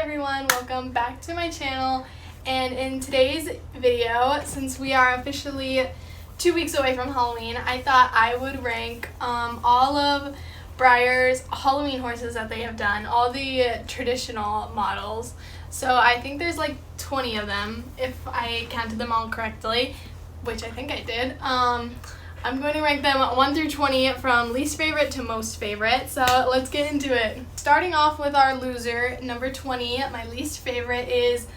everyone, welcome back to my channel. And in today's video, since we are officially 2 weeks away from Halloween, I thought I would rank all of Breyers' Halloween horses that they have done, all the traditional models. So I think there's like 20 of them, if I counted them all correctly, which I think I did. I'm going to rank them 1 through 20 from least favorite to most favorite, so let's get into it. Starting off with our loser, number 20, my least favorite is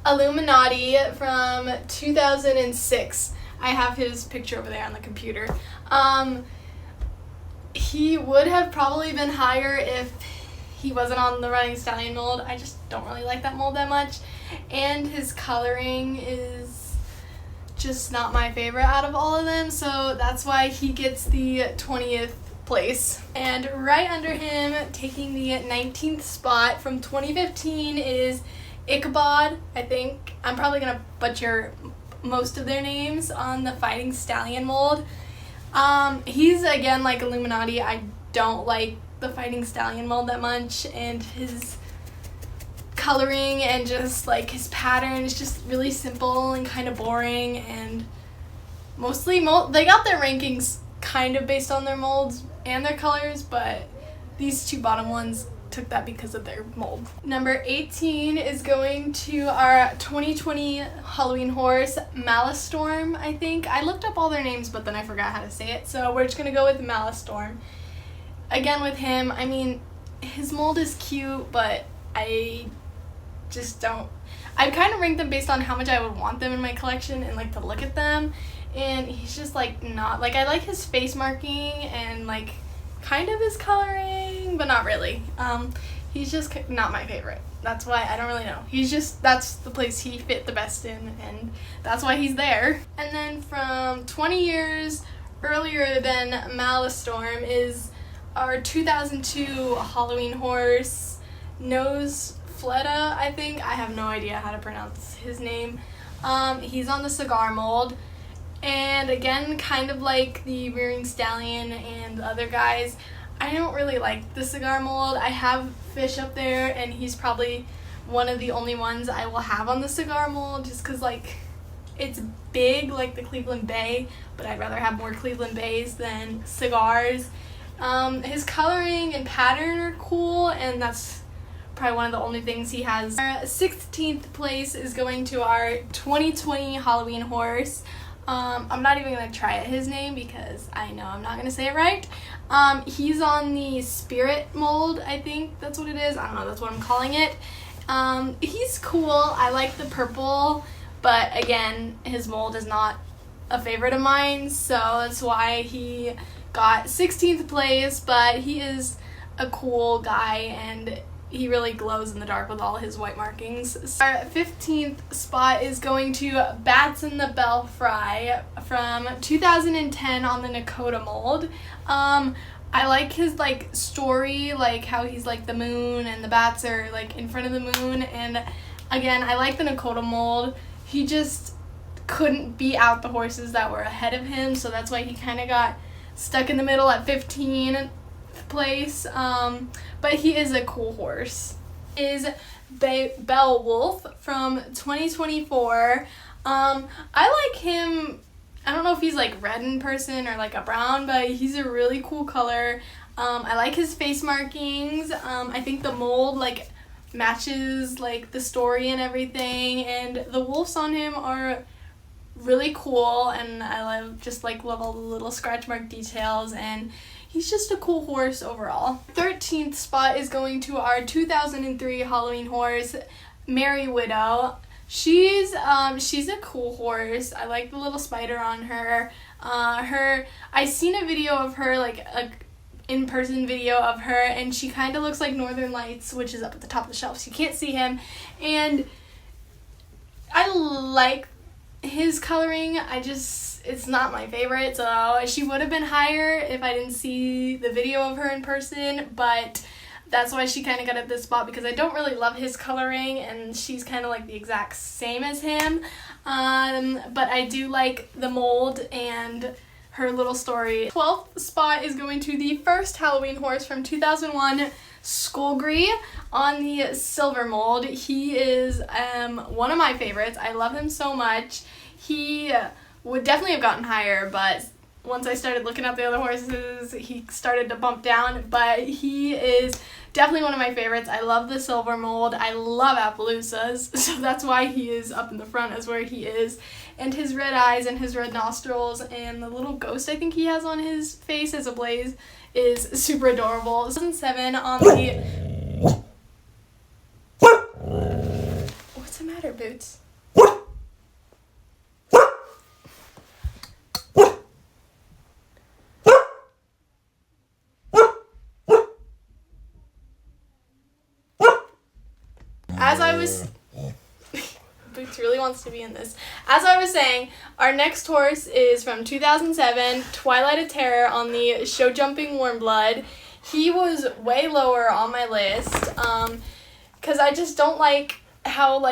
Illuminati from 2006. I have his picture over there on the computer. He would have probably been higher if he wasn't on the Running Stallion mold. I just don't really like that mold that much, and his coloring is just not my favorite out of all of them, so that's why he gets the 20th place. And right under him, taking the 19th spot from 2015 is Ichabod. I think I'm probably gonna butcher most of their names on the Fighting Stallion mold. He's again like Illuminati. I don't like the Fighting Stallion mold that much, and his coloring and just like his pattern is just really simple and kind of boring, and mostly they got their rankings kind of based on their molds and their colors, but these two bottom ones took that because of their mold. Number 18 is going to our 2020 Halloween horse, Malastorm. I think I looked up all their names, but then I forgot how to say it, so we're just gonna go with Malastorm. Again with him, I mean, his mold is cute, but I just don't. I kind of rank them based on how much I would want them in my collection and like to look at them, and he's just like not like, I like his face marking and like kind of his coloring, but not really. He's just not my favorite. That's why I don't really know. He's just, that's the place he fit the best in, and that's why he's there. And then from 20 years earlier than Malastorm is our 2002 Halloween horse, Nose Fleta, I think. I have no idea how to pronounce his name. He's on the cigar mold, and again, kind of like the Rearing Stallion and the other guys, I don't really like the cigar mold. I have Fish up there, and he's probably one of the only ones I will have on the cigar mold, just because like it's big like the Cleveland Bay, but I'd rather have more Cleveland Bays than cigars. His coloring and pattern are cool, and that's probably one of the only things he has. Our 16th place is going to our 2020 Halloween horse. I'm not even going to try his name because I know I'm not going to say it right. He's on the Spirit mold, I think that's what it is. I don't know, that's what I'm calling it. He's cool. I like the purple, but again, his mold is not a favorite of mine, so that's why he got 16th place, but he is a cool guy, and he really glows in the dark with all his white markings. Our 15th spot is going to Bats in the Belfry from 2010 on the Nakota mold. I like his like story, like how he's like the moon and the bats are like in front of the moon, and again, I like the Nakota mold. He just couldn't beat out the horses that were ahead of him, so that's why he kind of got stuck in the middle at 15th place, but he is a cool horse. Is Beowulf from 2024. I like him. I don't know if he's like red in person or like a brown, but he's a really cool color. I like his face markings. I think the mold like matches like the story and everything, and the wolves on him are really cool, and I love all the little scratch mark details, and he's just a cool horse overall. 13th spot is going to our 2003 Halloween horse, Merry Widow. She's a cool horse. I like the little spider on her. I seen a video of her, like a in-person video of her, and she kind of looks like Northern Lights, which is up at the top of the shelf, so you can't see him, and I like his coloring. It's not my favorite, so she would have been higher if I didn't see the video of her in person, but that's why she kind of got at this spot, because I don't really love his coloring, and she's kind of like the exact same as him, but I do like the mold and her little story. 12th spot is going to the first Halloween horse from 2001, Skullgree on the silver mold. He is one of my favorites. I love him so much. He would definitely have gotten higher, but once I started looking at the other horses, he started to bump down, but he is definitely one of my favorites. I love the silver mold. I love Appaloosas, so that's why he is up in the front as where he is. And his red eyes and his red nostrils and the little ghost I think he has on his face as a blaze is super adorable. 2007 on the... What's the matter, Boots? As I was... Boots really wants to be in this. As I was saying, our next horse is from 2007, Twilight of Terror on the show jumping Warm Blood. He was way lower on my list because I just don't like how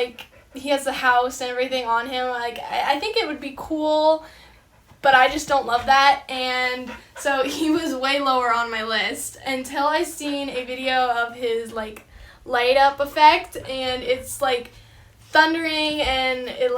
he has the house and everything on him. I think it would be cool, but I just don't love that, and so he was way lower on my list until I seen a video of his light up effect, and it's thundering and it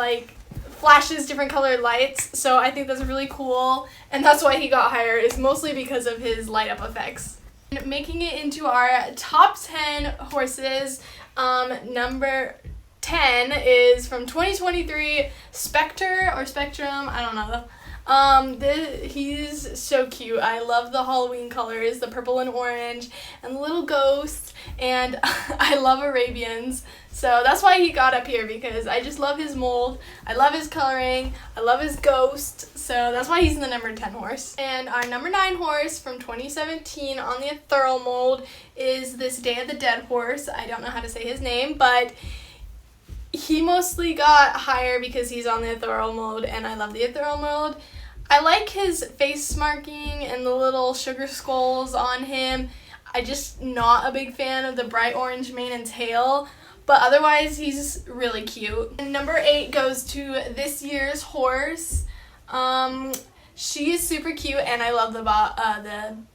flashes different colored lights, so I think that's really cool, and that's why he got higher, is mostly because of his light up effects. And making it into our top 10 horses, number 10 is from 2023, Spectre or Spectrum, I don't know. He's so cute. I love the Halloween colors, the purple and orange, and the little ghosts, and I love Arabians. So that's why he got up here, because I just love his mold, I love his coloring, I love his ghost, so that's why he's in the number 10 horse. And our number 9 horse from 2017 on the ethereal mold is this Day of the Dead horse. I don't know how to say his name, but he mostly got higher because he's on the ethereal mode, and I love the ethereal mode. I like his face marking and the little sugar skulls on him. I just not a big fan of the bright orange mane and tail, but otherwise he's really cute. And number 8 goes to this year's horse. She is super cute, and I love the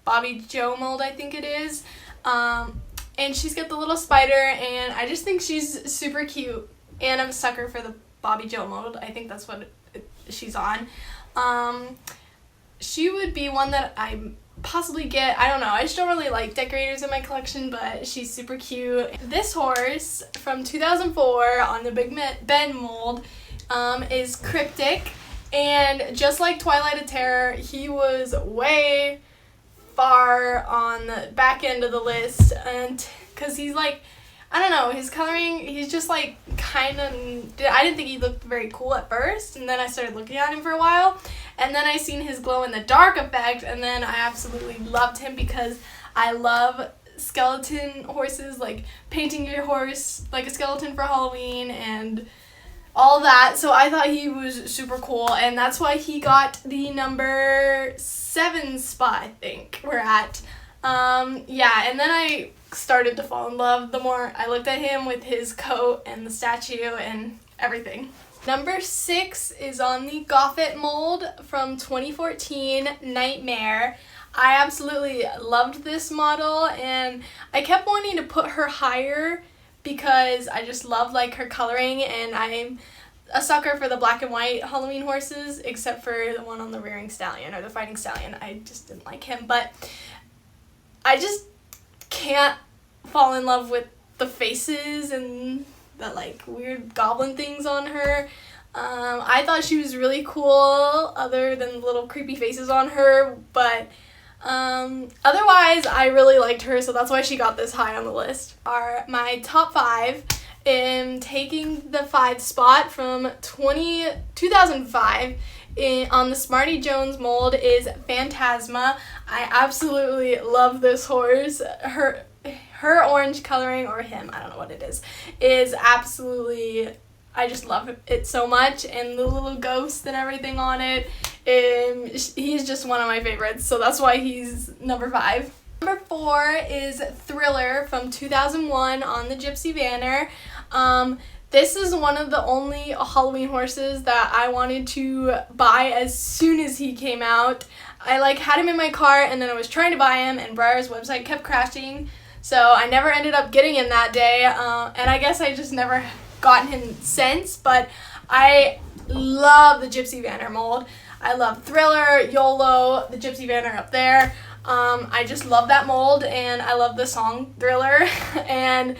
Bobby Joe mold, I think it is. And she's got the little spider, and I just think she's super cute. And I'm a sucker for the Bobby Joe mold. I think that's what she's on. She would be one that I possibly get. I don't know. I just don't really like decorators in my collection, but she's super cute. This horse from 2004 on the Big Ben mold is Cryptic. And just like Twilight of Terror, he was way far on the back end of the list. And because he's I don't know, his coloring, he's just kind of, I didn't think he looked very cool at first, and then I started looking at him for a while, and then I seen his glow in the dark effect, and then I absolutely loved him because I love skeleton horses, painting your horse like a skeleton for Halloween and all that, so I thought he was super cool, and that's why he got the number 7 spot, I think we're at. Yeah, and then I started to fall in love the more I looked at him with his coat and the statue and everything. Number 6 is on the Goffet mold from 2014, Nightmare. I absolutely loved this model, and I kept wanting to put her higher because I just love her coloring, and I'm a sucker for the black and white Halloween horses, except for the one on the rearing stallion or the fighting stallion. I just didn't like him, but I just can't fall in love with the faces and the weird goblin things on her. I thought she was really cool other than the little creepy faces on her, but otherwise I really liked her, so that's why she got this high on the list. My top 5, taking the 5th spot from 2005 on the Smarty Jones mold is Phantasma. I absolutely love this horse. Her orange coloring, or him, I don't know what it is absolutely, I just love it so much, and the little ghost and everything on it. He's just one of my favorites, so that's why he's number 5. Number 4 is Thriller from 2001 on the Gypsy Banner. This is one of the only Halloween horses that I wanted to buy as soon as he came out. I had him in my car, and then I was trying to buy him, and Breyers' website kept crashing, So I never ended up getting him that day, and I guess I just never gotten him since, but I love the Gypsy Vanner mold. I love Thriller, YOLO, the Gypsy Vanner up there. I just love that mold, and I love the song Thriller. And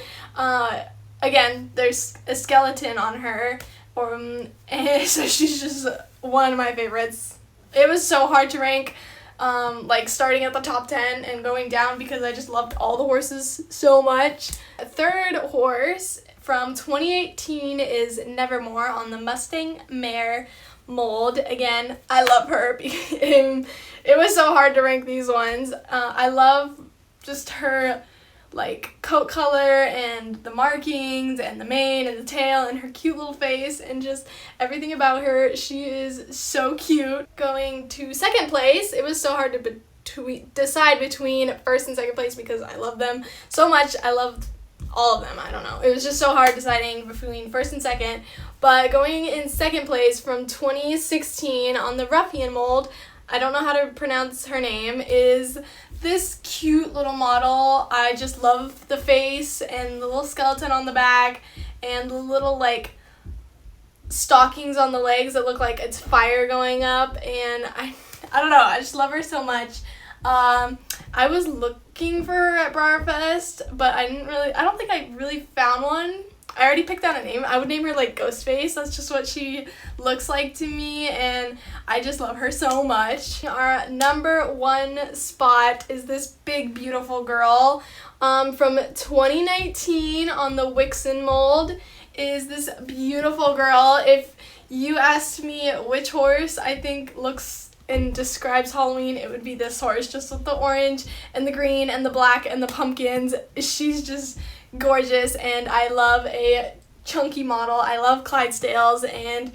again, there's a skeleton on her, and so she's just one of my favorites. It was so hard to rank, like starting at the top 10 and going down, because I just loved all the horses so much. A third horse from 2018 is Nevermore on the Mustang Mare mold. Again, I love her. It was so hard to rank these ones. I love just her like coat color and the markings and the mane and the tail and her cute little face and just everything about her. She is so cute. Going to second place, it was so hard to decide between first and second place because I love them so much. I loved all of them. I don't know. It was just so hard deciding between first and second. But going in second place from 2016 on the Ruffian mold, I don't know how to pronounce her name, is this cute little model. I just love the face and the little skeleton on the back and the little like stockings on the legs that look like it's fire going up, and I don't know, I just love her so much. I was looking for her at Breyerfest, but I don't think I really found one. I already picked out a name. I would name her like Ghostface. That's just what she looks like to me, and I just love her so much. Our number one spot is this big, beautiful girl from 2019 on the Wixen mold. Is this beautiful girl. If you asked me which horse I think looks and describes Halloween, it would be this horse, just with the orange and the green and the black and the pumpkins. She's just gorgeous, and I love a chunky model. I love Clydesdales and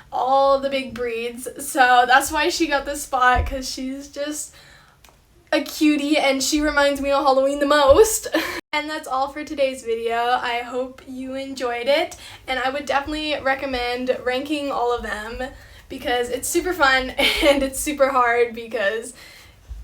all the big breeds, so that's why she got this spot, because she's just a cutie and she reminds me of Halloween the most. And that's all for today's video. I hope you enjoyed it, and I would definitely recommend ranking all of them because it's super fun and it's super hard because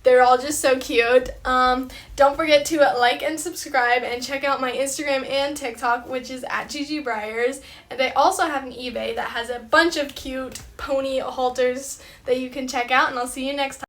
they're all just so cute. Don't forget to like and subscribe and check out my Instagram and TikTok, which is at ggbreyers. And I also have an eBay that has a bunch of cute pony halters that you can check out, and I'll see you next time.